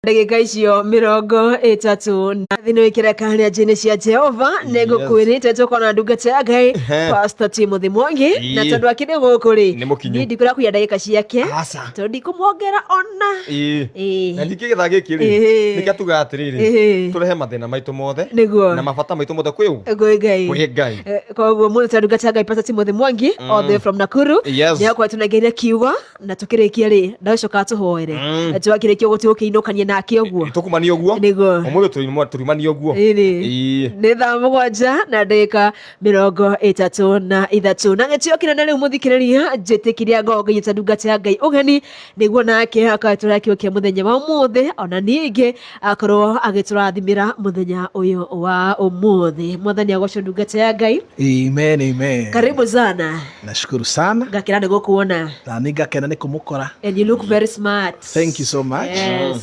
Ndagika icio 30 na thino ikira kahania jene cia Jehova nego kwirite tukona ndungata ya Ngai Pastor Timothy Mwangi na tondu akine gukuri ni ndikura kuya ndagika ciake tondu ndikumwongera ona na ndikigitha giki ri nikatuga atiriri turehe mathina maitu mothe na mabata maitu mothe kwi Ngai koguo mundu ndungata ya Ngai Pastor Timothy Mwangi all the way from Nakuru ni akwa tunageria kiugo na tukirikia ri ndacoka tuhoere twakirikia gutiukeinukania nake oguo tukumani oguo umuthi turimani oguo ni thaa mugwanja na ndagika 33 na ngetio kinene riu muthikiriria njitikiria ngogonyita ndungata ya Ngai ugeni niguo nake akaturakiukia muthenya wa umuthi ona ningi akorwo agiturathimira muthenya uyu wa umuthi. Mwathani agocwo ndungata ya Ngai. Amen. Karibu sana. Nashukuru sana. Ngakira nigukuona. Na ningakena nikumukora. And you look very smart. Thank you so much.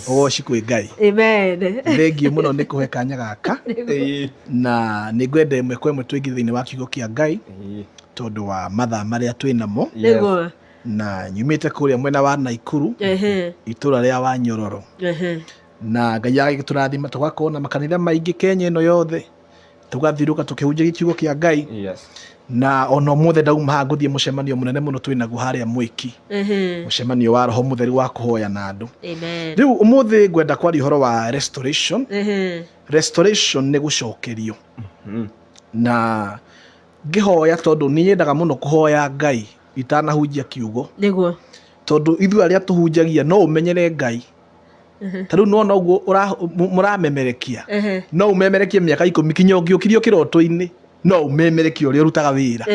Oshikwe Ngai. Amen. Thengio muno nikuhe kanya gaka. Na nigwende imwe kwa imwe twingi thiini wa kiugo kia Ngai tondu wa mathaa maria twinamo na nyumite kuria mwena wa Naikuru itura ria wa Nyororo na Ngai agiturathima tugakona makanitha maingi Kenya ino yothe tugathiruka tukihunjia kiugo kia Ngai na ono mothe ndauma ha nguthie mucemanio munene muno twinagu haria Mwiki mucemanio wa roho mutheru wa kuhoya na andu. Riu umuthi ngwenda kwaria horo wa restoration. Restoration ni gucokerio na ngihoya tondu ni nyendaga muno kuhoya Ngai itanahunjia kiugo niguo tondu ithu aria tuhunjagia no umenyere Ngai taru no uguo muramemerekia no umemerekie miaka 10 kinya ungiukirio kiroto-ini no umemerekie uri urutaga wira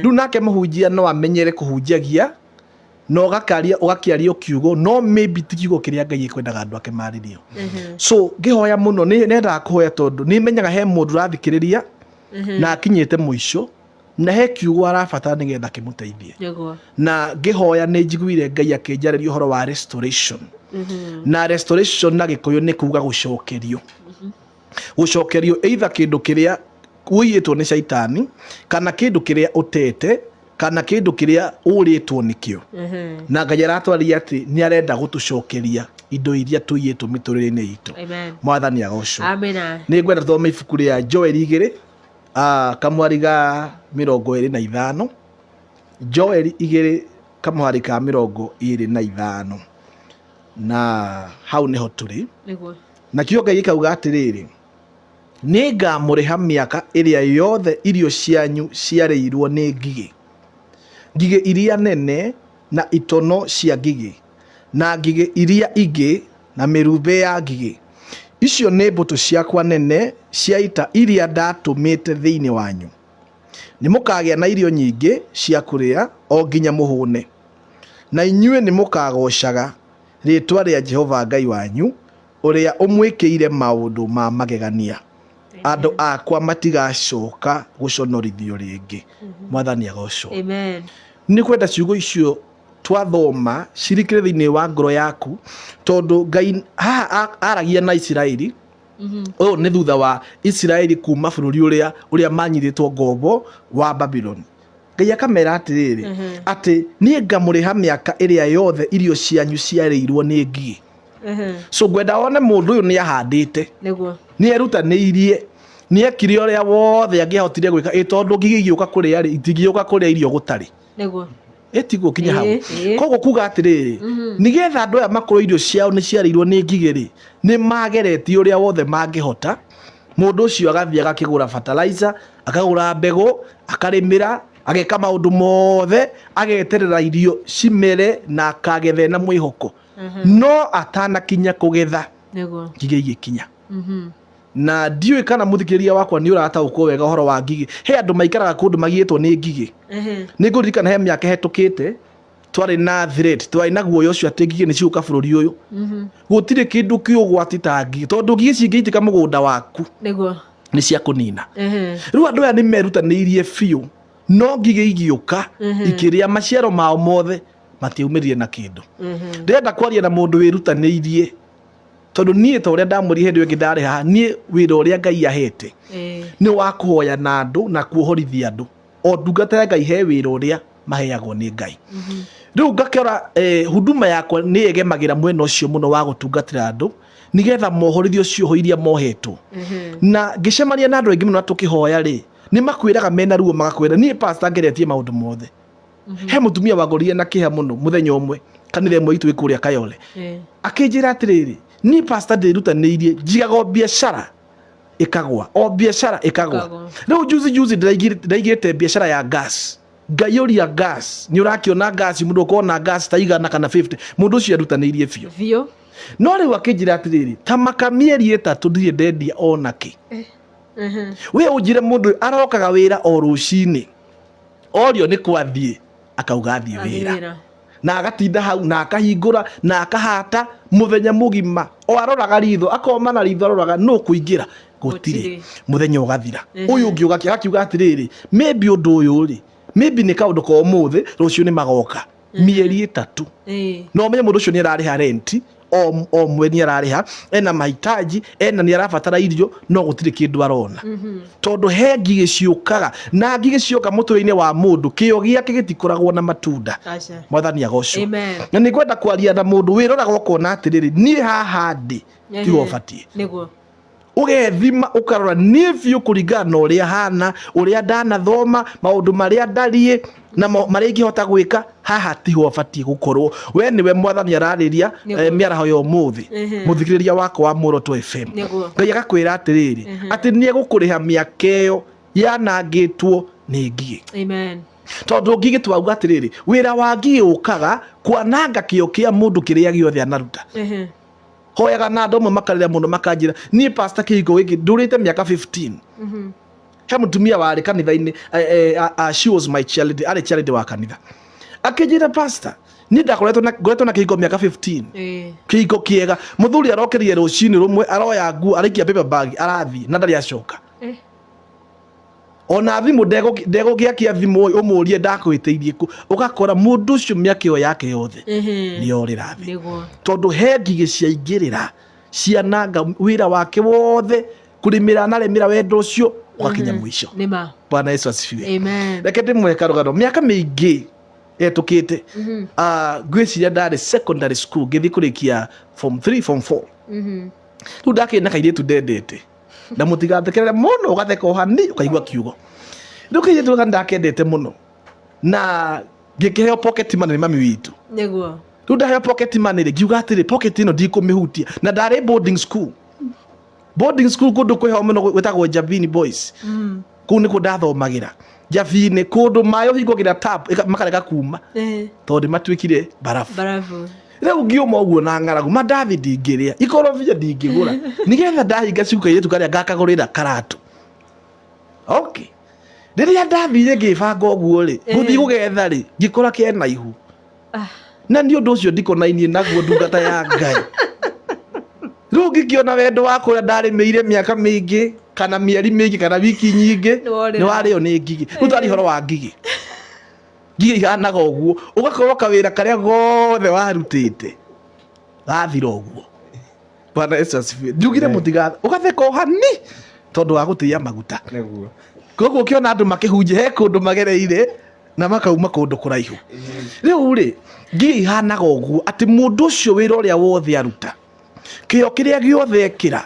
riu nake muhunjia no amenyere kuhunjagia no ugakiaria kiugo no maybe tikiugo kiria Ngai ekwendaga andu ake maririo. So ngihoya muno ni nenda kuhoya tondu ni menyaga he mundu rathikiriria na akinyite muico na he kiugo arabatara nigetha kimuteithie na ngihoya ni njiguire Ngai akinjariria horo wa restoration. Na restoration na gikuyu ni kuuga gucokerio. Gucokerio either kindu kiria uyitwo ni shaitani kana kindu kiria utete kana kindu kiria uritwo nikio na Ngai aratwaria ati ni arenda gutucokeria indo iria tuyitwo miturire-ini itu. Mwathani agocwo. Amina. Ni ngwenda thoma ibuku ria Joel 2 kamwari ga 25 Joel 2 kamwari ka 25 na hau niho turi na kiugo Ngai kauga atiriri ni ngamuriha miaka iria yothe irio cianyu ciareirwo ni ngigĩ iria nene na itono cia ngigĩ na ngigĩ iria ingĩ na mĩrumbe ya ngigĩ icio nĩ mbũtũ ciakwa nene cia ita iria ndatumĩte thĩinĩ wanyu. Nĩ mũkagĩa na irio nyingĩ cia kũrĩa o nginya mũhũne na inyuĩ nĩ mũkagocaga rĩtwa rĩa Jehova Ngai wanyu ũrĩa ũmwĩkĩire maũndũ ma magegania. Andũ akwa matigacoka gũconorithio rĩngĩ. Mwathani agocwo. Amen. Ni kwenda ciugo icio twathoma cirikire thĩinĩ wa ngoro yaku tondu Ngai aragia na Isiraeli. Ni thutha wa Isiraeli kuma bũrũri ũrĩa manyithĩtwo ngombo wa Babylon. Ngai akamera atiriri ati ni ngamũrĩha mĩaka ĩrĩa yothe irio cianyu ciarĩirwo nĩ ngigĩ. So ngwenda wone mũndũ ũyũ ni ahandĩte ni erutanĩirie ni ekire ũrĩa wothe angĩahotire gwĩka tondu ngigĩ igĩũka kũrĩa itingĩũka kũrĩa irio gũtarĩ etiguo kinya hau. Koguo kuga atiriri nigetha andu aya makorwo irio ciao ni ciarĩirwo nĩ ngigĩ ri ni mageretie ũrĩa wothe mangĩhota. Mũndũ ũcio agathie agakĩgũra fertilizer akagũra mbegũ akarĩmĩra ageka maũndũ mothe ageterera irio cimere na akagethe na mwĩhoko no atanakinya kũgetha ngigĩ igĩkinya. Na ndiũĩ kana muthikĩrĩria wakwa ni ũrataũkwo wega horo wa ngigĩ. He andu maikaraga kundu magĩtwo nĩ ngigĩ. Nĩ ngũririkana he mĩaka hetũkĩte twarĩ na threat twarĩ na guoya ũcio atĩ ngigĩ nĩ ciũka bũrũri ũyũ gũtirĩ kĩndũ kĩũgwati ta ngigĩ tondu ngigĩ cingĩitĩka mũgũnda waku nĩ cia kũnina. Rĩu andũ aya nĩ merutanĩirie biũ no ngigĩ igĩũka ikĩrĩa maciaro mao mothe matiaumĩrire na kĩndũ. Ndĩrenda kwaria na mũndũ wĩrutanĩirie tondu niĩ ta ũrĩa ndamwĩrire hĩndĩ ĩyo ĩngĩ ndarĩ haha niĩ wĩra ũrĩa Ngai ahete nĩ wa kũhoya na andũ na kuohorithia andũ. O ndungata ya Ngai he wĩra ũrĩa maheagwo nĩ Ngai. riu ngakora huduma yakwa ni egemagira mwena ucio muno wa gutungatira andu nigetha mohorithio cio iria mohetwo na ngicemania na andu aingi muno tukihoya ri ni makwiraga mena ruo magakwira ni pastor ngeretie maundu mothe he mutumia wagorire na kiha muno muthenya umwe kanitha imwe itu ikuria Kayole akinjira atiriri ni pastor ndirutaniirie njigago biashara ikagwa o biashara ikagwa riu juzi ndaigirite biashara ya gas ngayuria gas ni urakiona gas mundu ukona gas ta igana kana 50 mundu ucio arutaniirie bio no riu akinjira atiriri ta makamieri 3 ndire ndendia onaki we ujire mundu arokaga wira o rucini orio ni kwathie akauga thie wira na agatinda hau na akahingura na akahata muthenya mugima o aroraga ritho akoma na ritho aroraga no kuingira gutire muthenya ugathira uyu ungi ugakiuga atiriri maybe undu uyu ri maybe ni kaundu ko muthi rucio ni magoka mieri 3 no menye mundu ucio ni arariha rent o mweni arariha ena mahitaji ena ni arabatara irio no gutire kindu arona tondu he ngige ciukaga na ngige cioka muturini wa mundu kio giake gitikoragwo na matunda mwathani agocwo na ni kwenda kwaria na mundu wiroraga ukona atiriri ni haha ndi tigo batie niguo ugethima ukarora ni biu kuringana na uria hana uria ndanathoma maundu maria ndarie na maria ingihota gwika haha tiho batie gukorwo we niwe mwathani arariria miaraho yo muthi muthikiriria wako wa Muoroto FM ngai agakwira atiriri ati ni egukuriha miakeo yanangitwo ni ngige amen tondu ngige twauga atiriri wira wa ngige ukaga kwananga kio kia mundu kiria giothe anaruta hoyaga na andu amwe makarira muno makanjira ni pastor kigo giki ndurite miaka 15 he mutumia wari kanitha-ini she was my charity ari charity wa kanitha akinjira pastor ni ndakoretwo na kigo miaka 15 kigo kiega muthuri arokerie rucini rumwe aroya ngu arikia paper bag arathi na ndari acoka ona thimu ndego giakia thimu umurie ndakwiteirie ku ugakora mundu ucio miakio yake yothe ni orira thi tondu he ngige ciaingirira ciananga wira wake wothe kurimira na remira wendo ucio ugakinya mwisho nima Bwana Yesu asifiwe amen reke ndimwe karugano miaka mingi etukite ngwiciria ndari secondary school ngithi kurikia form 3 form 4 tu ndakina kairitu ndendete na mutigathekerere muno ugatheka uhani ukaigua kiugo ndukiye tuga ndakendete muno na ngikiheo pocket money mami witu niguo tu ndaheo pocket money ngiuga atiri pocket ino ndikumihutia na ndari boarding school kundu kwihao muno gwetagwo Njaa-ini boys kuni kundathomagira Njaa-ini kundu mayo hingogira tap makareka kuma tondu matwikire barafu riu ngiuma uguo na ng'aragu mandathi ndingiria ikorobia ndingigura nigetha ndahinga ciuka iretu karia ngakagurira karatu okay riria ndathire ngibanga uguo ri guthi gugetha ri ngikora kena ihu na ni undu ucio ndikonainie naguo ndungata ya Ngai riu ngikiona wendo wakwa ndarimeire miaka mingi kana mieri mingi kana wiki nyingi ni wario ni ngigi riu twari horo wa ngigi ngigi ihanaga uguo ugakorwo kawira karia gothe warutite gathira uguo Bwana Yesu asifiwe njugire mutigatha ugatheka uhani tondu wa gutia maguta niguo koguo kiona andu makihunje he kundu magereire na makauma kundu kuraihu riu ri ngigi ihanaga uguo ati mundu ucio wira uria wothe aruta kio kiria giothe ekira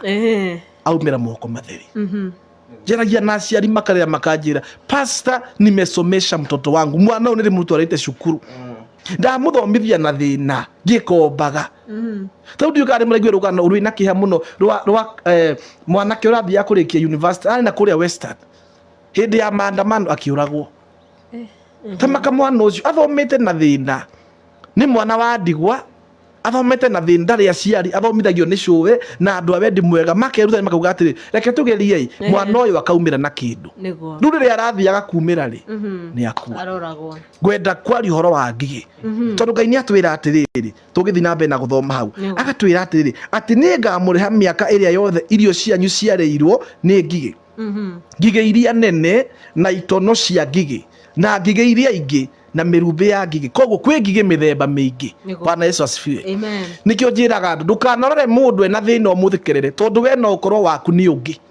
aumira moko matheri jeragia na aciari makarira makanjira pastor nimesomesha mtoto wangu mwana uniri mutwarite shukuru ndamuthomithia na thina ngikombaga tau ndio kare muraigwe rugano uri na kiha muno rwa mwana ke urathia kurikia university ari na kuria western hindi ya maandamano akiuragwo tamaka mwana ucio athomete na thina ni mwana wa ndigwa athomete na thina ndari aciari athomithagio ni cuwe na andu awendi mwega makeruta makauga atiri reke tugerie mwana uyu akaumira na kindu ndu riri arathiaga kumira ri ni akua aroragwo gwenda kwari horo wa ngigi tondu Ngai ni atwira atiriri tugithi na mbere na guthoma hau agatwira atiriri ati ni ngamuriha miaka iria yothe irio cianyu ciareirwo ni ngigi ngigi iria nene na itono cia ngigi na ngigi iria ingi na mirumbe ya ngigi koguo kwi ngigi mithemba mingi Bwana Yesu asifiwe amen nikio njiraga andu ndukanorore mundu ena thina umuthikirire tondu we no ukorwo waku ni ungi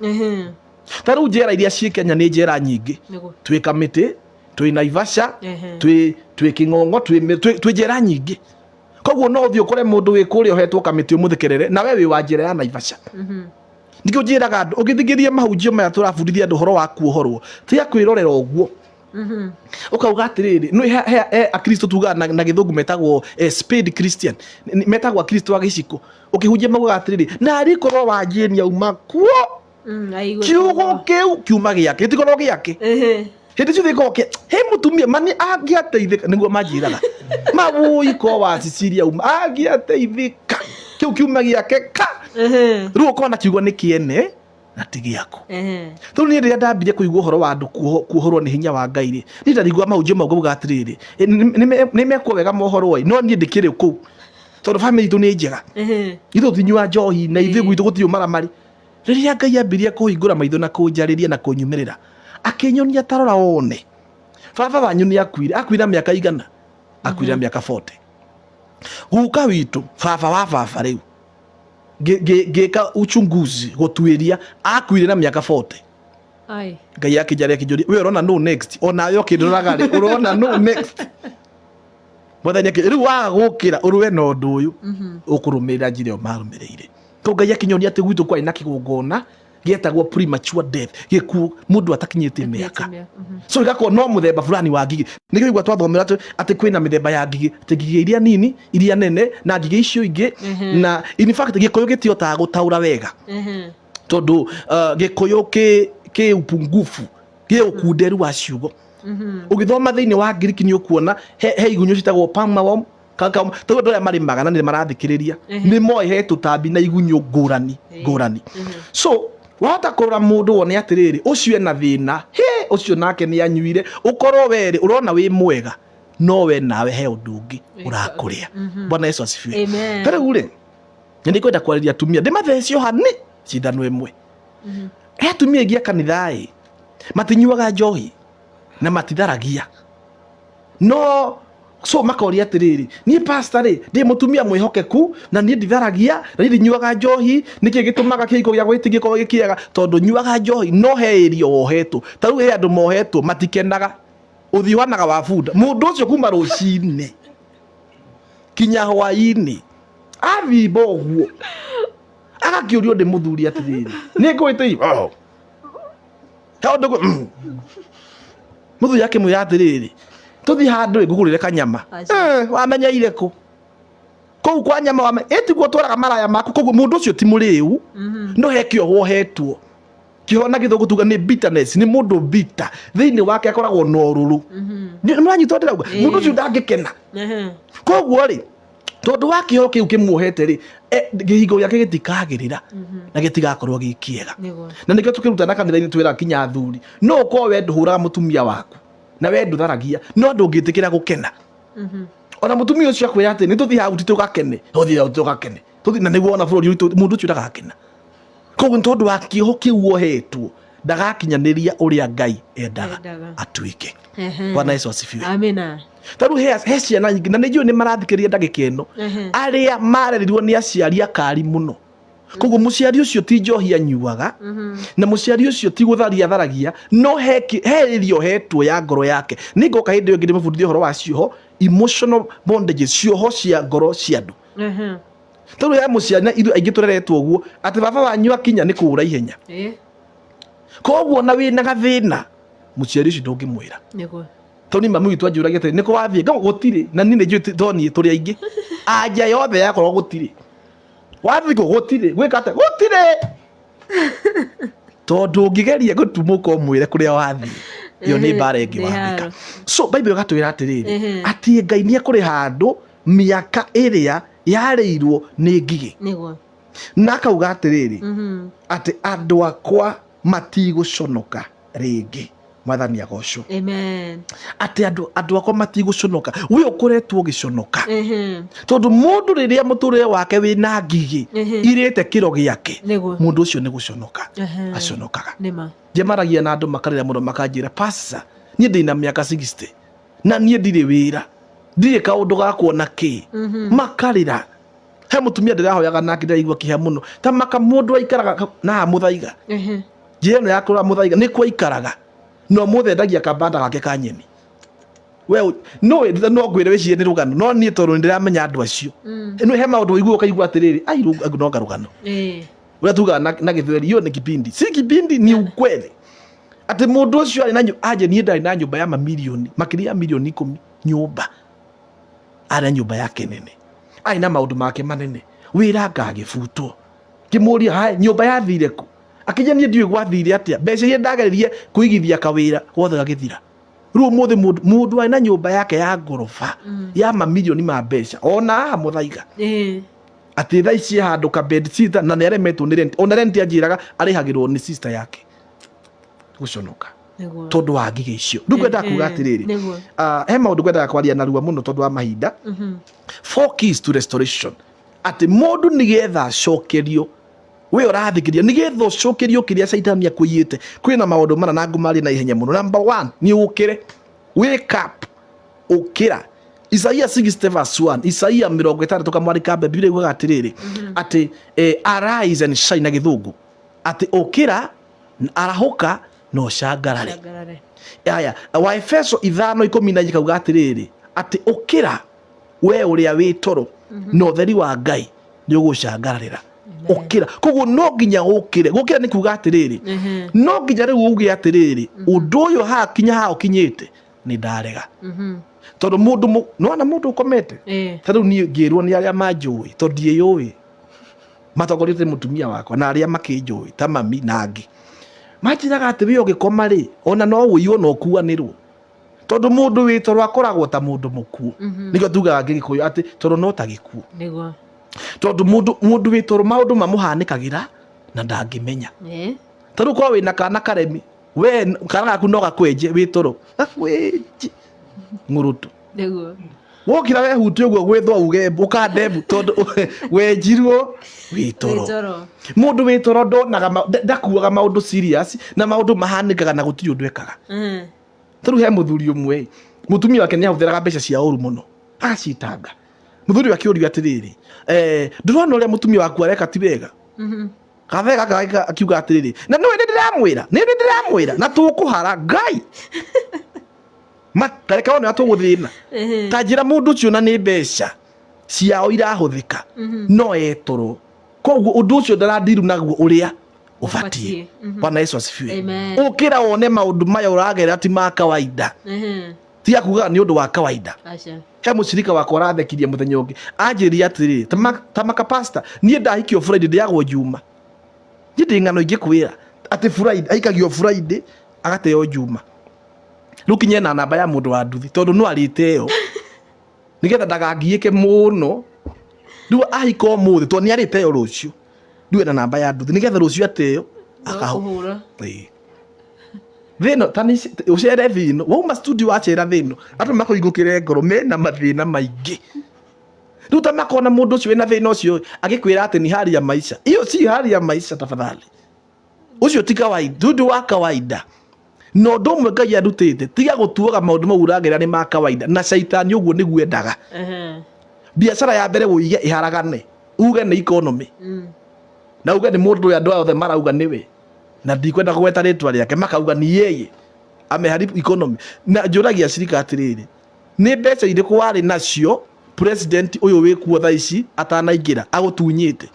taru njera iria cie Kenya ni njera nyingi twi Kamiti twi Naivasha twi twĩ kĩng'ong'o twĩ njĩra nyingĩ. Koguo no ũthiĩ ũkore mũndũ wĩ kũrĩa ũhetwo kamĩtĩ ũmũthekerere na we wĩ wa njĩra ya Naivasha. Ndikũ njĩraga andũ ũgĩthigĩria mahunjio maya tũrabundithia andũ horo wa kuohorwo tiga kwĩrorera ũguo. Ukauga atĩrĩrĩ no he akristo tugaga na gĩthũngũ metagwo spade Christian, metagwo akristo wa gĩciko. Ũkĩhunjia mauga atĩrĩrĩ na arikorwo wa njĩni auma kuo kiugo kĩu kiuma gĩake gĩtikorwo gĩake. Hĩndĩ ciothe gĩkorwo he mũtumia mani angĩateithĩka nĩguo manjĩraga mawũi ko wa Sicilia auma angĩateithĩka kiu kiuma gĩake ka rĩu ũkona kiugo nĩ kĩene na ti gĩaku. Tondũ niĩ rĩrĩa ndambire kũigua ũhoro wa andũ kuohorwo nĩ hinya wa Ngai rĩ niĩ ndarigua mahunjio mau ngauga atĩrĩrĩ nĩ mekwo wega mohoro no niĩ ndĩkĩrĩ kũu tondũ family itũ nĩ njega itũ tinyua njohi na ithuĩ gwitũ gũtirĩ maramari. Rĩrĩa Ngai ambirie kũhingũra maitho na kũnjarĩria na kũnyumĩrĩra akĩnyonia tarora wone baba wanyu nĩ akuire mĩaka igana akuire mĩaka 40. Guka witũ baba wa baba rĩu ngĩka uchunguzi gũtuĩria akuire na mĩaka 40. Ngai akĩnjaria akĩnjũria we ũrona no next onawe ũkĩndoraga rĩ ũrona no next mwathani rĩu wagũkĩra ũrwe na ũndũ ũyũ ũkũrũmĩrĩra njĩra ĩyo marũmĩrĩire. Koguo Ngai akĩnyonia atĩ gwitũ kwarĩ na kĩgongona gĩetagwo premature death gĩkuũ mũndũ atakinyĩtie mĩaka. So gĩgakorwo no mũthemba fulani wa ngigĩ nĩkĩo igua twathomera atĩ kwĩna mĩthemba ya ngigĩ atĩ ngigĩ iria nini iria nene na ngigĩ icio ingĩ na in fact gĩkũyũ gĩtihotaga gũtaũra wega tondũ gĩkũyũ kĩ upungufu gĩ ũkunderu wa ciugo. Ũgĩthoma thĩinĩ wa Ngiriki nĩ ũkuona he igunyũ citagwo palmworm tondũ andũ arĩa marĩmaga na nĩ marathikĩrĩria nĩ moĩ he tũtambi na igunyũ ngũrani. So wahota kũrora mũndũ wone atĩrĩrĩ ũcio ena thĩna ũcio nake nĩ anyuire ũkorwo werĩ ũrona wĩ mwega no we nawe he ũndũ ũngĩ ũrakũrĩa. Bwana Yesu asifiwe. Tarĩu rĩ nĩ kwenda kwarĩria atumia ndĩmathecio hani cindano ĩmwe. He atumia aingĩ a kanitha matinyuaga njohi na matitharagia no so makoria atĩrĩrĩ niĩ pastor rĩ ndĩ mũtumia mwĩhokeku na niĩ nditharagia na niĩ ndinyuaga njohi nĩkĩ gĩtũmaga kĩhiko gĩa gwĩtĩkia gĩkorwo gĩkĩega tondũ nyuaga njohi no he irio wohetwo. Ta rĩu he andũ mohetwo matikenaga ũthiĩ wanaga wa bunda mũndũ ũcio kuma rũcinĩ kinya hwaĩ-inĩ athimba ũguo agakĩũrio ndĩ mũthuri atĩrĩrĩ nĩ ngwĩtĩi he ũndũ mũthuri akĩmwĩra atĩrĩrĩ tũthi handũ ngũgũrĩre kanyama wamenyeire kũ kũu kwa nyama ĩtiguo twaraga maraya maku. Koguo mũndũ ũcio ti mũrĩu no he kĩo wohetwo kĩo na gĩthũngũ tuga nĩ bitterness nĩ mũndũ bitter thĩinĩ wake akoragwo na ũrũrũ. Nĩ mwanyitwo ndĩrauga mũndũ ũcio ndangĩkena. Koguo rĩ tondũ wa kĩo kĩu kĩmuohete rĩ kĩhingo gĩake gĩtikagĩrĩra na gĩtigakorwo gĩ kĩega. Na nĩkĩo tũkĩrutana kanitha-inĩ twĩra kinya athuri no ũkorwo we ndũhũraga mũtumia waku na we ndũtharagia no ndũngĩtĩkĩra gũkena. Ona mũtumia ũcio akwĩra atĩ nĩ tũthiĩ hau tũgakene tũthiĩ hau tũgakene na nĩguo ona bũrũri witũ mũndũ ũcio ndagakena. Koguo tondũ wa kĩoho kĩu wohetwo ndagakinyanĩria ũrĩa Ngai endaga atuĩke. Bwana Yesu asifiwe. Amina. Tarĩu he ciana nyingĩ na nĩnjũĩ nĩ marathikĩrĩria ndagĩka ĩno arĩa marerirwo nĩ aciari akari mũno. Koguo mũciari ũcio ti njohi anyuaga na mũciari ũcio ti gũtharagia no he irio hetwo ya ngoro yake. Nĩ ngoka hĩndĩ ĩyo ngĩ ndĩmũbundithia ũhoro wa cioho emotional bondages cioho cia ngoro cia andũ. Tarĩu he mũciari na ithuĩ aingĩ tũreretwo ũguo atĩ baba wanyu akinya nĩ kũũra ihenya. Koguo na wĩna gathĩna mũciari ũcio ndũngĩmwĩra. Toni mami witũ anjũragia atĩ nĩkũ wathiĩ ngao gũtirĩ na niĩ nĩnjũĩ toni tũrĩ aingĩ anja yothe yakorwo gũtirĩ wathiĩ gũtirĩ gwĩka atĩ gũtirĩ tondũ ũngĩgeria gũtumũka ũmwĩre kũrĩa wathiĩ iyo nĩ mbara ĩngĩ wambĩka. So Bible ĩgatwĩra atĩrĩrĩ atĩ Ngai nĩ ekũrĩ handũ mĩaka ĩrĩa yarĩirwo nĩ ngigĩ na akauga atĩrĩrĩ atĩ andũ akwa matigũconoka rĩngĩ. Mwathani agocwo. Amen. Ati andũ akwa matigũconoka we ũkoretwo ũgĩconoka tondũ mũndũ rĩrĩa mũtũrĩre wake wĩna ngigĩ irĩte kĩro gĩake mũndũ ũcio nĩ gũconoka aconokaga. Njemaragia na andũ makarĩra mũno makanjĩra pastor niĩ ndĩna mĩaka 60 na niĩ ndirĩ wĩra ndirĩ kaũndũ ga kuona kĩ makarĩra. He mũtumia ndĩrahoyaga nake ndĩraigua kĩeha mũno ta maka mũndũ aikaraga na mũthaiga njĩra ĩno ya kũrora mũthaiga nĩ kwa ikaraga no mũthe ndagia kabanda gake ka nyeni we no gwire we ciene rugano no nie toro ndiramenya andu acio eno he maundu igua kaigua atiriri ai no garugano unatuga na githweri hiyo ni kipindi si kipindi ni ukweli ati mundu ucio ari na aje nie ndari na nyumba ya mamilioni makiria milioni 10 nyumba ara nyumba yake nene ai na maundu make manene wira ngagifutwo kimuria hai nyumba yathire ku akija nie ndiwe gwathire atia mbeca ye ndageririe kuigithia kawira wothe gagithira ruo mothe mundu ai na nyumba yake ya ngorofa ya mamilioni ma mbeca ona muthaiga ati tha ici handu ka bed sitter na neremetwo ni rent ona rent ajiraga arihagirwo ni sister yake guconoka tondu wa ngige icio ndugwenda kuga atiriri he maundu ngwendaga kwaria narua muno tondu wa mahinda 4 keys to restoration ati mundu nigetha acokerio we urathikiria nigetha ucokerio kiria Saitani akuyite kwina maundu mana na ngumari na ihenya muno. Number 1 ni ukire wake up ukira Isaiah 60:1 Isaiah 60 kamwarika Biblia iguga atiriri ati arise and shine na githungu ati ukira arahuka no shangarare aya wa Efeso 5:11 kauga atiriri ati ukira we uria wi toro no theri wa Ngai ni ugushangararira ukira koguo no nginya ukire gukira ni kuga atiriri no nginya riu uge atiriri undu uyu ha kinya ha ukinyite ni ndarega tondu mundu no na mundu ukomete tondu ni ngirwo ni aria manjui tondu die yui matogorite mutumia wakwa na aria makinjui ta mami nangi majiraga ati we ugikoma ri ona no uiyo no kuanirwo tondu mundu wi toro akoragwo ta mundu muku nikyo tugaga ngigikuyu ati toro no ta gikuo niguo tondu mundu wi toro maundu mamuhanikagira na ndangimenya tondu kwa wina kana karemi we kana gaku no gakwenje wi toro gakwenje ngurutu niguo wokira we hutu uguo gwithwa uge ukandebu tondu wenjirwo wi toro mundu wi toro ndonaga ndakuaga maundu serious na maundu mahanikaga na gutiri undu ekaga tondu he muthuri umwe mutumia wake ni ahuthiraga mbeca cia uru muno acitanga muthuri wake uri atiriri ndurona uria mutumia waku areka ti wega kavega akiuga atiriri na no ndiramwira na tukuhara Ngai matareka wona tuguthina tajira mundu cio na ni mbeca ciao irahuthika no etoro koguo undu ucio ndarandiru naguo uria ubatie Bwana Yesu asifiwe ukira wone maundu maya uragera ti ma kawaida ti akuga ni undu wa kawaida he mucirika wakwa arathekirie muthenya ungi anjiria atiri tamaka pastor nie ndahikio Friday ndiagwo Juma ndi ngano ingikwira ati Friday aikagio Friday agateo Juma rukinye na namba ya mundu wa nduthi tondu no ariteo nigetha ndagangiike muno ndu ahiko muthi to ni ariteo rucio ndu na namba ya nduthi nigetha rucio ateo akahura thino tani ucere thino woma studio achera thino atu makoigukire ngoro mena mathina maingi ndu ta makona mundu ucio na thina ucio agikwira ati ni hali ya maisha iyo si hali ya maisha tafadhali ucio ti kawaida ndu wa kawaida no ndomwe Ngai arutite tiga gutuaga maundu mau uragera ni ma kawaida na Saitani uguo niguo endaga biashara ya mbere uige iharagane uge ni economy na uge ni mundu ya ndoa othe marauga niwe na ndikwenda gweta ritwa riake makauga ni yeye ameharibu economy na njuragia cirika atiriri ni mbeca iriku wari nacio president uyu wi kuo tha ici atanaingira agutunyite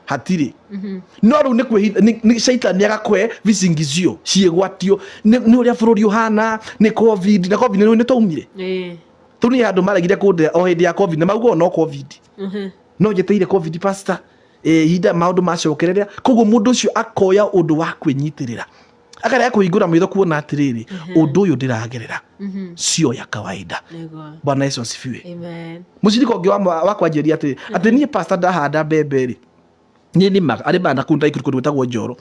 hatiri no ru ni Saitani agakwe visingizio ciegwatio ni uria bururi uhana ni covid na covid ni taumire tuni handu maragire kunde o hindi ya covid na maugo no covid no jeteire covid pastor hinda maundu macokereria koguo mundu ucio akoya undu wa kwinyitirira akara kuhingura mitho kuona atiriri undu uyu ndiragerera cio ya kawaida Bwana Yesu asifiwe amen muciriko ngi wa kwanjeria ati nie pastor ndahanda mbembe ri nie ni maga ari bana kunda ikuru gwetagwo Njoro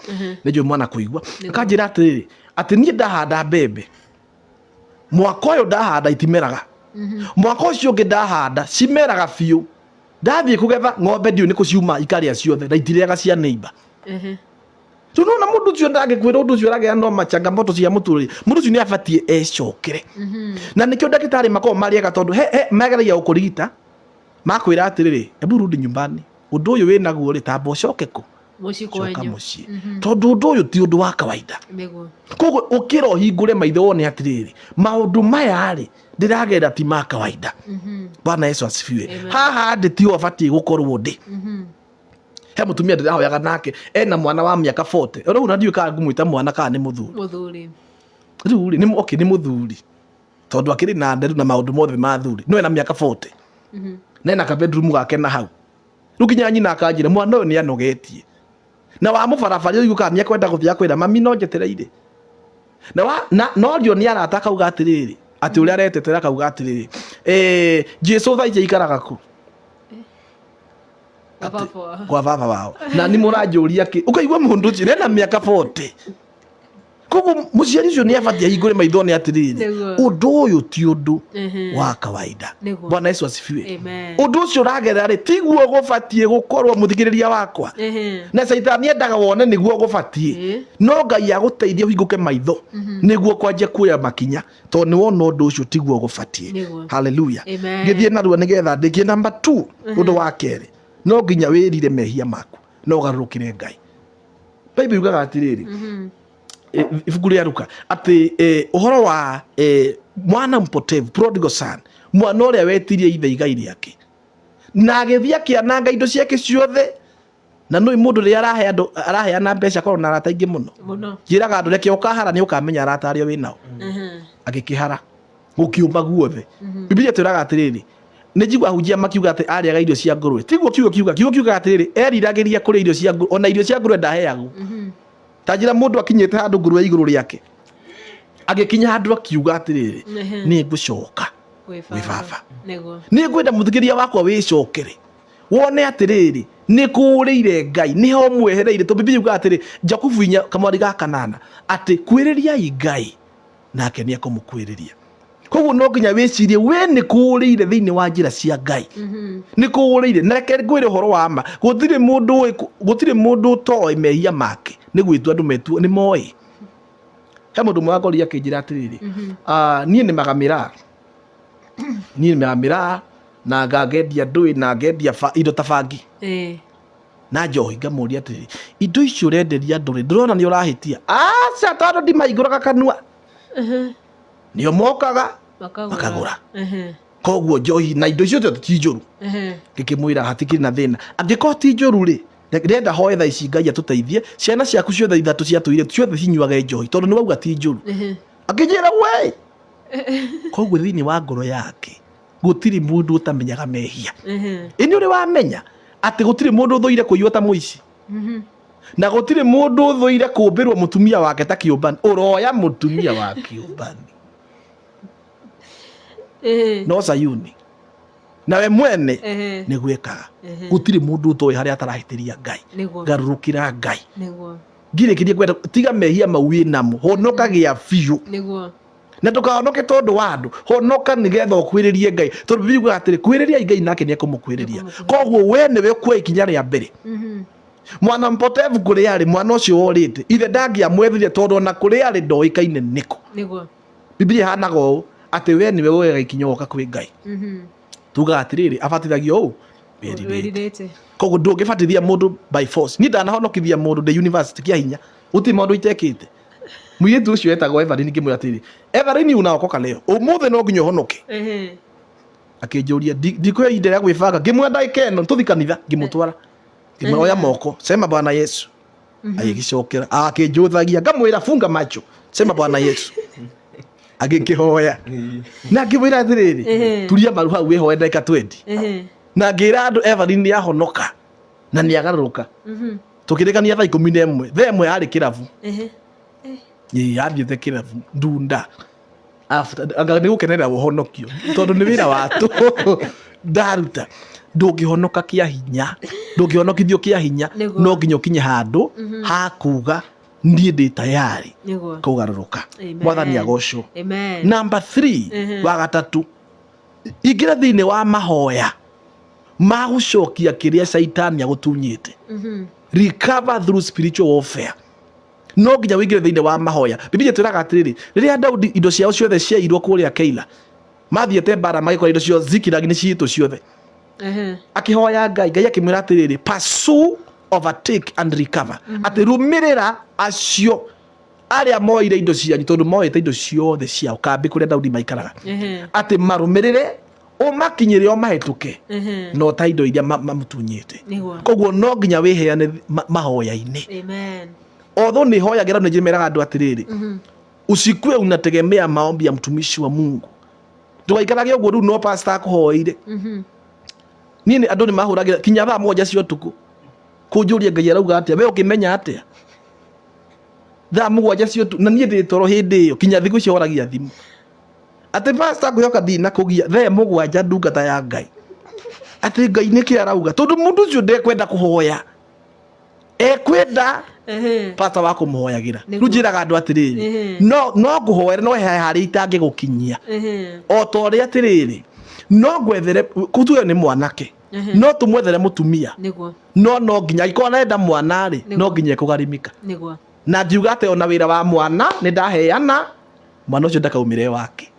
nejo mwana kuigwa akanjira atiriri ati nie ndahanda mbembe mwaka uyu ndahanda itimeraga mwaka ucio ngi ndahanda cimeraga biu ndathie kugetha ng'ombe ndio ni kuciuma ikaria ciothe na itirega cia neighbor tunona mundu ucio ndagikwira undu ucio aragea no machangamoto cia muturire mundu ucio ni abatie ecokere na nikio ndagitari mako mariega tondu mageragia ukurigita makwira atiriri ebu rudi nyumbani undu uyu winaguo ri tambo cokeku coka muciĩ tondu undu uyu ti undu wa kawaida koguo ukira uhingure maitho wone atiriri maundu maya ri ndiragenda ti ma kawaida. Bwana Yesu asifiwe. Haha ndi ti obatie gukorwo ndi he mutumia ndirahoyaga nake ena mwana wa miaka 40 riu na ndiu ka ngumwita mwana kana ni muthuri riu ri ni okay ni muthuri tondu akiri na nderu na maundu mothe ma thuri no ena miaka 40 na ena ka bedroom gake na hau riu kinya nyina akanjira mwana uyu ni anogetie na wa mubarabara uyu kamia kwenda guthia kwira mami no njetereire na no rio ni arataka uga atiriri ati uria aretetera kauga atiriri Jesu thaije ikaraga ku kwa baba wao na ni muranjuria ki ukaigwa mundu uci na miaka 40 koguo muciari ucio ni abatie hingure maitho ni atiriri undu uyu ti undu wa kawaida. Bwana Yesu asifiwe. Undu ucio uragerera ri tiguo gubatie gukorwo muthikiriria wakwa na Saitani endaga wone niguo gubatie no Ngai aguteithie uhinguke maitho niguo kwanje kuya makinya to ni wona undu ucio tiguo gubatie. Hallelujah. Ngithie narua nigetha ndikie number 2 undu wa keri no nginya wirire mehia maku no garurukire Ngai. Bible yugaga atiriri ibuku ria Luka ati uhoro wa mwana mpotevu prodigal son mwana uria wetirie ithe igai riake na agithia kiananga indo ciake ciothe na no mundu ria araheana mbeca korwo na arata ingi muno njiraga andu reke ukahara ni ukamenya arata ario winao agikihara gukiuma guothe. Biblia twiraga atiriri ni njigua hunjia makiuga ati ariaga irio cia ngurwe tiguo kiuga atiriri eriragiria kuri irio cia ngurwe ona irio cia ngurwe ndaheagwo tajira mundu akinyete handu ngurwe iguru riake agikinya handu akiuga atiriri ni ngucoka wi baba ni ngwenda muthikiria wakwa wicokere wone atiriri ni kuriire Ngai ni ho mwehereire to Biblia yuga atiri Jakubu inya kamwari ga kanana ati kwiriria Ngai nake ni akumukwiriria. Koguo no nginya wicirie we ni kuriire thiini wa njira cia Ngai ni kuriire na reke ngwire horo wa ma gutire mundu toi mehia make ni gwitu andu metu ni moi he mundu mwagoria kinjira atiriri nie ni magamira na ngagendia ndui na ngendia indo tabangi na njohi ngamuria atiriri indo icio urenderia nduri ndurona ni urahitia aca tondu ndimainguraga kanua nio mokaga makagura koguo njohi na indo icio ti njuru ngikimwira hatikiri na thina angiko ti njuru ri ndenda hoye tha ici Ngai atuteithie ciana ciaku ciothe ithatu cia tuire ciothe cinyuage njohi tondu ni wauga ti njuru akijira we koguo thiini wa ngoro yake gutiri mundu utamenyaga mehia ini uri wamenya ati gutiri mundu uthuire kuiywa ta muici na gutiri mundu uthuire kumbirwo mutumia wake ta kiumbani uroya mutumia wa kiumbani no Sayuni nawe mwene ni gwikaga gutiri mundu utoi haria atarahitiria Ngai garurukira Ngai ngire kirie kwenda tiga mehia mawi namo honoka gia biu na tukahonoke tondu wa andu honoka nigetha ukwiririe Ngai tondu Biblia yuga atiri kwiriria Ngai nake ni akumukwiriria koguo we niwe kwa ikinya ria mbere mwana mpotevu kuri ari mwana ucio worite ithe ndangia mwethirie tondu na kuri ari ndoikaine niko Biblia hanago ati we niwe wega ikinya woka kwi Ngai tuga atiriri abatithagio u wiririte koguo ndungibatithia mundu by force ni ndanahonokithia mundu the university kia hinya uti mundu itekite mwitu ucio etagwo Evelyn ngimwira atiri Evelyn unaokoka leo umuthe no nginya honoke akinjuria ndikwe inde ya gwibanga ngimwenda ikeno tuthi kanitha ngimutwara ngimoya moko sema Bwana Yesu agicokera akinjuthagia ngamwira funga macho sema Bwana Yesu agikihoya na ngimwira atiriri turia maru hau wihoe ndeka 20 na ngira andu Evelyn ni ahonoka na ni agaruka tukirikania thaa 11 thaa imwe ari kiravu yathiete kiravu ndunda anga ni gukenera wohonokio tondu ni wira watu ndaruta ndungihonoka kia hinya ndungihonokithio kia hinya no nginya ukinye handu ha kuga ndie ndi tayari kugaruruka mwathani agocwo. Number 3 wa gatatu igira thiini wa mahoya magucokia kiria Saitani agutunyite recover through spiritual warfare no nginya wingire thiini wa mahoya. Biblia twiraga atiriri riria Daudi indo ciao ciothe ciairwo kuria Keila mathiete bara magikora indo cio zikiragi ni ciitu ciothe akihoya Ngai akimwira atiriri pursue overtake and recover. Ati rumirira acio aria moire indo cianyu tondu moite indo ciothe ciao kambi kuria Daudi maikaraga. Ati marumirire umakinyire o mahituke no ta indo iria mamutunyite. Koguo no nginya wiheane mahoya-ini. Amen. Although ni hoyagira no njimeraga andu atiriri. Usikue unategemea maombi ya mtumishi wa Mungu. Ndugaikarage uguo riu no pastor akuhoire. Ni andu ni mahuragira kinya thaa moja cio tuku. Kunjuria Ngai arauga atia we ukimenya atia. Thaa mugwanja cio tu na nie ndi toro hindi iyo kinya thiku cio oragia thimu. Ati pastor akuyoka thina kugia thaa mugwanja ndungata ya Ngai. Ati Ngai niki arauga tondu mundu ucio ndekwenda kuhoya. Ekwenda pastor wako muhoyagira. Riu njiraga andu atiriri no nguhoere no hari itange gukinyia. O tori atiriri no gwethere kutuwe ni mwanake. No tumwethere mutumia. No nginya iko arenda mwana ri no nginya kugarimika. Na ndiuga ate ona wira wa mwana ni ndaheana mwana ucio ndakaumire wake.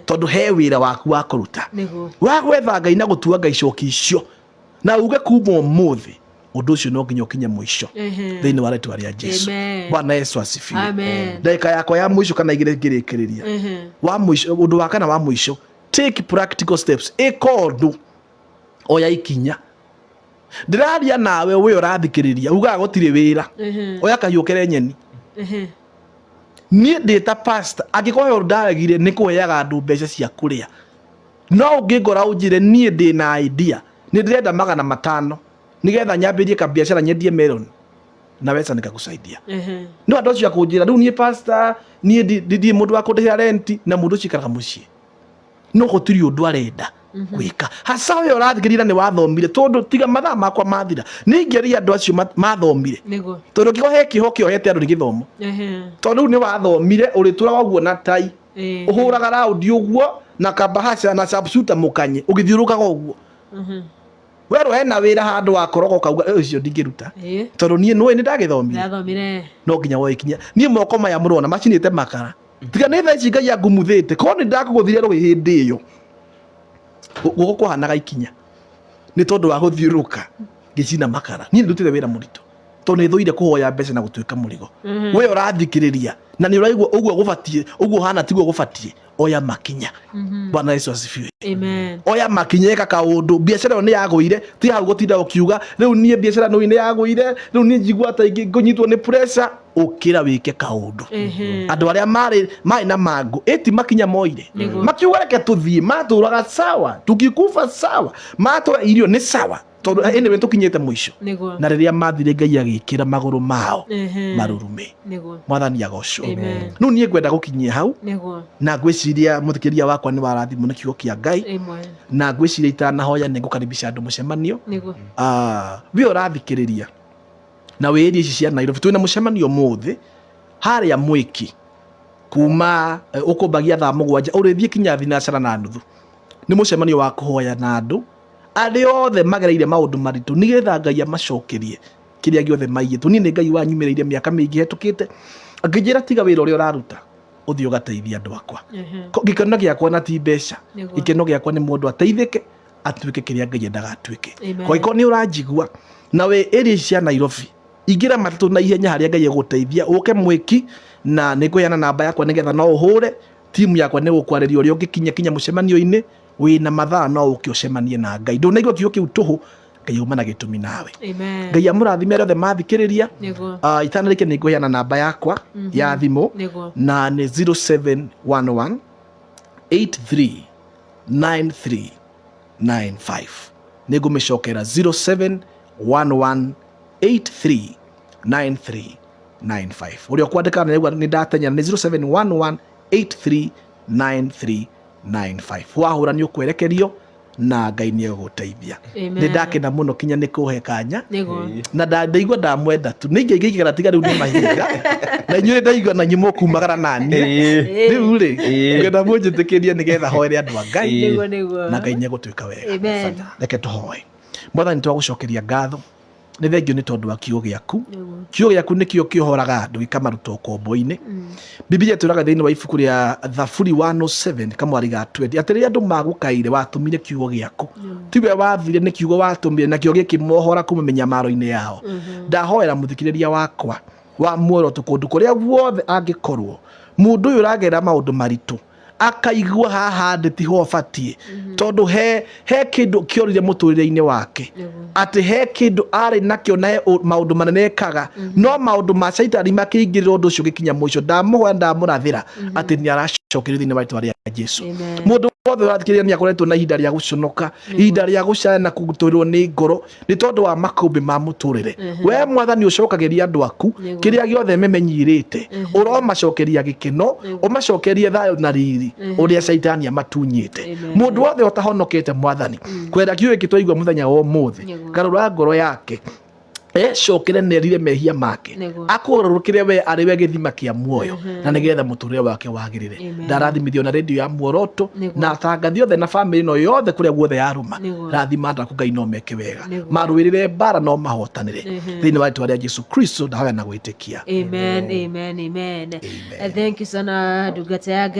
Tondu he wira waku wa kuruta. Wa gwetha Ngai na gutua Ngai coki icio. Na uge kuma umuthi undu ucio no nginya ukinye mwisho. Thiini wa ritwa ria Jesu. Bwana Yesu asifiwe. Ndagika yakwa ya mwisho kana igire ngirikiriria. Wa mwisho undu wa kana wa mwisho take practical steps. Ekondu oya ikinya. Ndiraria nawe we urathikiriria uga gutire wira. Oya kahiukere nyeni. Ni ndita pastor agikohe ndagire ni kuheaga andu mbeca cia kuria. No ngingora unjire ni ndi na idea. Ni ndirenda 500 nigetha nyambirie ka biashara nyendie melon na wesa nikakusaidia. No andu cia kunjira riu ni pastor ni ndi mundu wa kundihira rent na mundu cikaraga mucii. No gutiri undu arenda gwika. Hasa we urathikirira ni wathomire tondu tiga mathaa makwa mathira. Ni ngeria andu acio mathomire. Tondu kihohe kihoke ohete andu ni githomo. Tondu ni wathomire uritura waguo na tai. Uhuraga raundi uguo na kabahasha na sharpshooter mukanye ugithiurukaga uguo. Wero hena wira handu wakorogo kauga ucio ndingiruta. Tondu nie no ni ndagithomire. No nginya woikinya. Nie moko maya murona macinite makara. Tiga ni thaa ici Ngai angumuthite ko ni ndakuguthire rwi hindi iyo. Guko kuhanaga ikinya. Ni tondu wa guthiuruka ngicina makara. Nie ndutire wira murito. Tondu ni thuire kuhoya mbeca na gutuika murigo. We urathikiriria na ni uraigua uguo gubatie uguo hana tiguo gubatie. Oya makinya. Bwana Yesu asifiwe. Amen. Oya makinya eka kaundu biashara ni yaguire ti hau gutinda ukiuga riu nie biashara no ni yaguire riu ni njigua ta ngonyitwo ni pressure ukira wike kaundu. Andu aria mari na mangu eti makinya moire makiuga reke tuthie maturaga sawa tukikufa sawa matura irio ni sawa tondu ene tukinyete mwisho na riria mathire Ngai agikira maguru mao marurume. Mwathani agocwo. No nie ngwenda gukinyia hau na ngwiciria muthikiria wakwa ni warathimo na kiugo kia Ngai na ngwiciria itanahoya ni ngukaribisha andu mucemanio. We urathikiriria na weri ici cia Nairobi twina mucemanio muthi haria Mwiki kuma ukumbagia thaa mugwanja urithie kinya thinacara na nuthu. Ni mucemanio wa kuhoya na andu ari othe magereire maundu maritu nigetha Ngai amacokerie kiria giothe maiyetu. Ni Ngai wanyumireire miaka mingi hetukite angijira tiga wira uria uraruta uthii ugateithia andu akwa. Gikeno giakwa na ti mbeca, gikeno giakwa ni mundu ateithike atuike kiria Ngai endaga atuike. Kwa iko ni uranjigua na we area cia Nairobi igira matatu na ihenya haria Ngai eguteithia uke Mwiki na nikuheana namba yakwa nigetha no uhure timu yakwa ni gukwariria uria ungikinya mucemanio-ini wina mathaa no uke ucemanie na Ngai. Ndunaigua kiugo kiu tuhu Ngai uma na gitumi nawe. Ngai amurathime arĩa othe mathikiriria. Itanarike ni nguheana namba yakwa ya thimu na ni 0711 839395. Ni ngumicokera 0711 839395. Uria kwandika ni ndatenya ni 0711 839395. Wahura ni ukwerekerio na Ngai ni eguteithia. Ni ndakena muno kinya ni kuhe kanya na ndaigua ndamwenda tu ni ngigikira tiga riu ni mahinga na nyure ndaigua na nyimo kumagara nani riu ri ngenda munjitikiria nigetha hoere andu a Ngai na Ngai ni egutuika wega. Reke tuhoe. Mwathani twagucokeria ngatho nä thengio nä tondå wa kiugo gä aku kiugo gä aku nä kä o kä horaga andå gä kamaruta kombo-inä Biblia twä raga thä inä wa ibuku rä a Thaburi 107 kamwari ga 20 atä rä a andå magå kaire watå mire kiugo gä aku tiwe wathire nä kiugo watå mire na kä o gä kä mohora kuma mĩnyamaro-inä yao ndahoera må thikä rä ria wakwa wa muoroto kå ndå kå rä a guothe angä korwo må ndå å yå ragerera maå ndå maritå akaigua haha ndä tiho batiä tondå he kä ndå kä orire må tå rä re-inä wake atä he kä ndå arä nakä o na maå ndå manenekaga no maå ndå ma caitani makä ingä rä ra å ndå å cio gä kinya må ico ndamå hoya ndamå rathä ra atä nä aracokä rä thä inä wa rĩtwa rĩa Jesu må ndå wothe å rathikä rä ria nä akoretwo na ihinda rä a gå conoka ihinda rä a gå cana na kå tå rä rwo nä ngoro nä tondå wa makå mbä ma må tå rä re we mwathani å cokagä ria andå aku kä rä a gä othe memenyirä te å romacokeria gä keno å macokerie thayå na riri å rä a caitani amatunyä te må ndå wothe otahonokete mwathani kwenda kiugo gä kä twaigua må thenya wa må thä garå ra ngoro yake cokere nerire mehia make akårå we arä we gä thima kä a muoyo na nä getha må tå rä re wake wagä rä re ndarathimithio na redio ya muoroto na atangathi othe na bamä no yothe kå rä a guothe yaruma rathima ndaku Ngai no meke wega marå ä rä re mbara no mahotanä re thä inä wa rĩtwa rĩa Jesu Kristo ndahoya na gwä tä kia. Amen. Thank you sana ndungata ya Ngai.